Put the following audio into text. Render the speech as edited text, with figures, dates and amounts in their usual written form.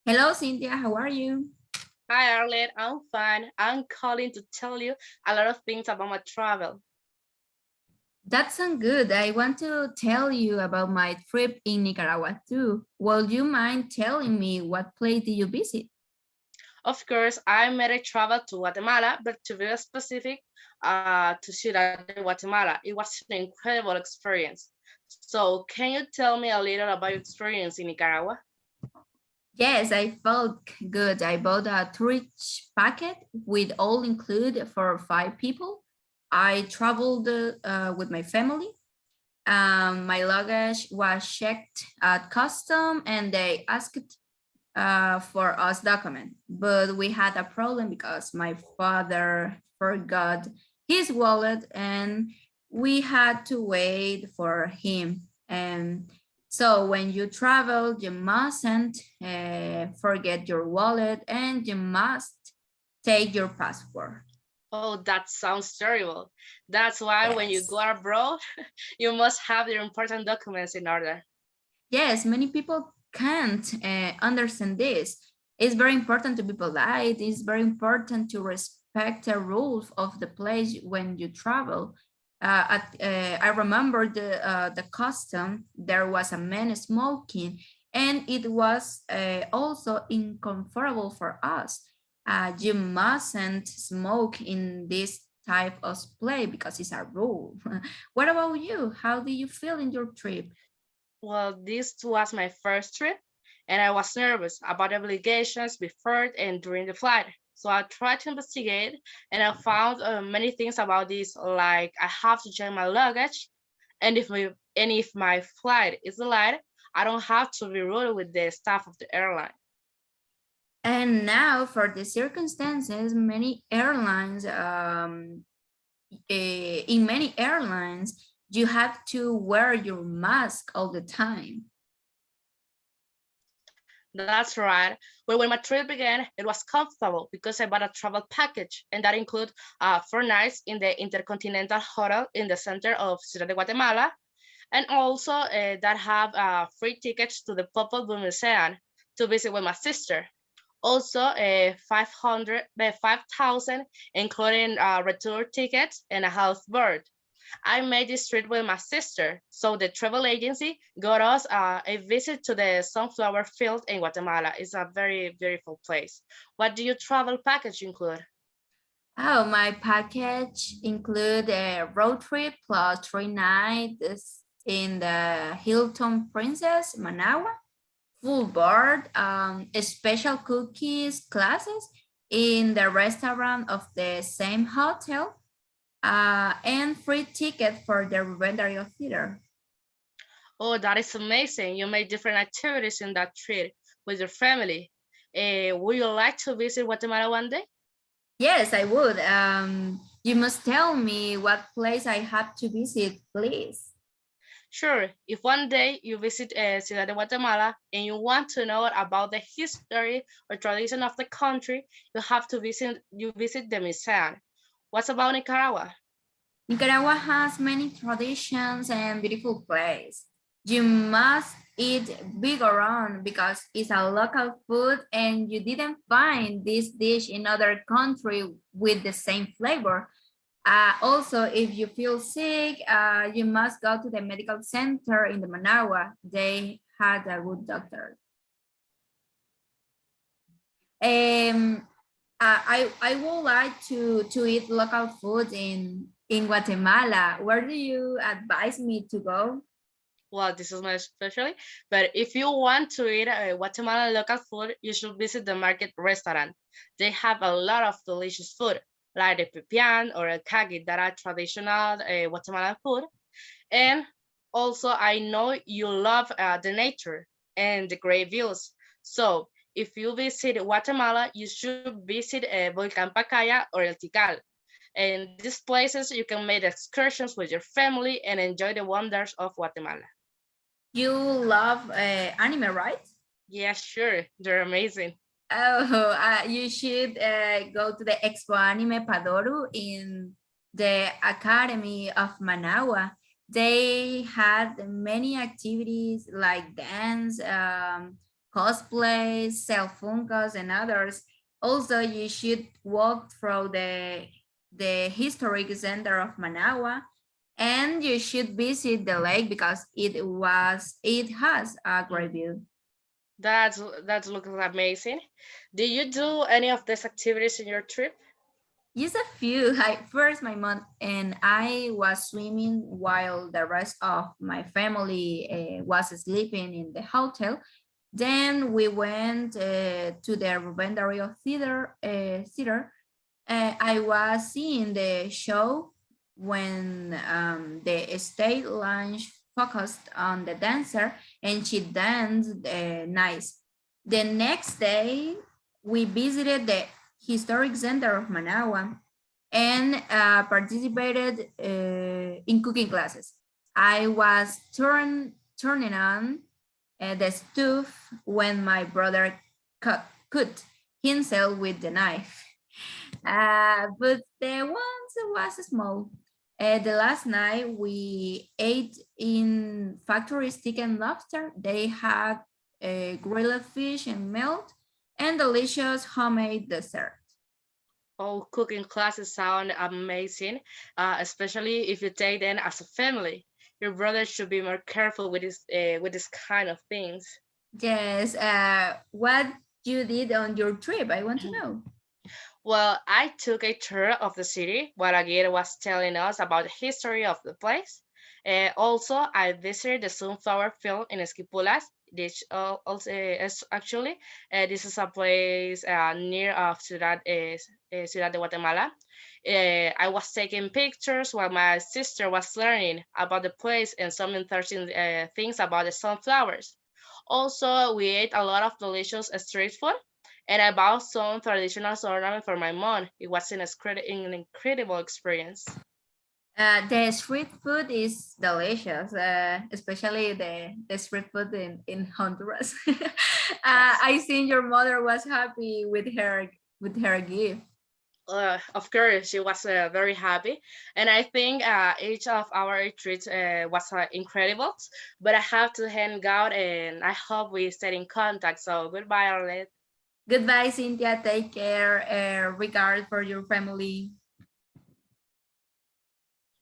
Hello, Cynthia. How are you? Hi, Arlet. I'm fine. I'm calling to tell you a lot of things about my travel. That sounds good. I want to tell you about my trip in Nicaragua too. Would you mind telling me what place did you visit? Of course, I made a travel to Guatemala, but to be specific, to Ciudad de Guatemala. It was an incredible experience. So, can you tell me a little about your experience in Nicaragua? Yes, I felt good. I bought a tourist packet with all included for 5 people. I traveled with my family. My luggage was checked at custom and they asked for us document, but we had a problem because my father forgot his wallet and we had to wait for him. And so when you travel, you mustn't forget your wallet and you must take your passport. Oh, that sounds terrible. That's why when you Yes. go abroad, you must have your important documents in order. Yes, many people can't understand this. It's very important to be polite. It's very important to respect the rules of the place when you travel. I remember the custom. There was a man smoking, and it was also uncomfortable for us. You mustn't smoke in this type of play because it's a rule. What about you? How do you feel in your trip? Well, this was my first trip, and I was nervous about the obligations before and during the flight. So I tried to investigate, and I found many things about this, like I have to check my luggage, and if my flight is delayed, I don't have to be rude with the staff of the airline. And now, for the circumstances, in many airlines, you have to wear your mask all the time. That's right. But when my trip began, it was comfortable because I bought a travel package, and that included 4 nights in the Intercontinental Hotel in the center of Ciudad de Guatemala, and also that have free tickets to the Popol Vuh Museum to visit with my sister. Also, 5,000, including return tickets and a house bird. I made this trip with my sister, so the travel agency got us a visit to the sunflower field in Guatemala. It's a very beautiful place. What do your travel package include? Oh, my package include a road trip plus 3 nights in the Hilton Princess, Managua, full board, special cookies classes in the restaurant of the same hotel, and free ticket for the Rivendell Theater. Oh, that is amazing. You made different activities in that trip with your family. Would you like to visit Guatemala one day? Yes, I would. You must tell me what place I have to visit, please. Sure, if one day you visit Ciudad de Guatemala and you want to know about the history or tradition of the country, you visit the museum. What's about Nicaragua? Nicaragua has many traditions and beautiful places. You must eat bigoron because it's a local food and you didn't find this dish in other country with the same flavor. Also, if you feel sick, you must go to the medical center in the Managua. They had a good doctor. Um, I would like to eat local food in Guatemala. Where do you advise me to go? Well, this is my specialty. But if you want to eat Guatemalan local food, you should visit the market restaurant. They have a lot of delicious food, like the pipián or el cagui that are traditional Guatemalan food. And also, I know you love the nature and the great views. So, if you visit Guatemala, you should visit Volcán Pacaya or El Tikal. In these places, you can make excursions with your family and enjoy the wonders of Guatemala. You love anime, right? Yeah, sure. They're amazing. Oh, you should go to the Expo Anime Padoru in the Academy of Managua. They had many activities like dance, cosplays, cell funkos, and others. Also, you should walk through the historic center of Managua, and you should visit the lake because it has a great view. That looks amazing. Did you do any of these activities in your trip? Just a few. First, my mom and I was swimming while the rest of my family was sleeping in the hotel. Then we went to the Rubendario theater. I was seeing the show when the stage launch focused on the dancer and she danced nice. The next day, we visited the historic center of Managua and participated in cooking classes. I was turning on the stove when my brother cut himself with the knife. But the ones was small. The last night we ate in factory steak and lobster. They had grilled fish and milk and delicious homemade dessert. Oh, cooking classes sound amazing, especially if you take them as a family. Your brother should be more careful with this kind of things. Yes, what you did on your trip, I want to know. Well, I took a tour of the city while a guide was telling us about the history of the place. Also, I visited the sunflower field in Esquipulas. This also is actually this is a place near of Ciudad de Guatemala. I was taking pictures while my sister was learning about the place and some interesting things about the sunflowers. Also, we ate a lot of delicious street food and I bought some traditional ornament for my mom. It was an incredible experience. The street food is delicious, especially the street food in Honduras. Yes. I think your mother was happy with her gift. Of course, she was very happy, and I think each of our treats was incredible. But I have to hang out, and I hope we stay in contact. So goodbye, Arlet. Goodbye, Cynthia. Take care. Regard for your family.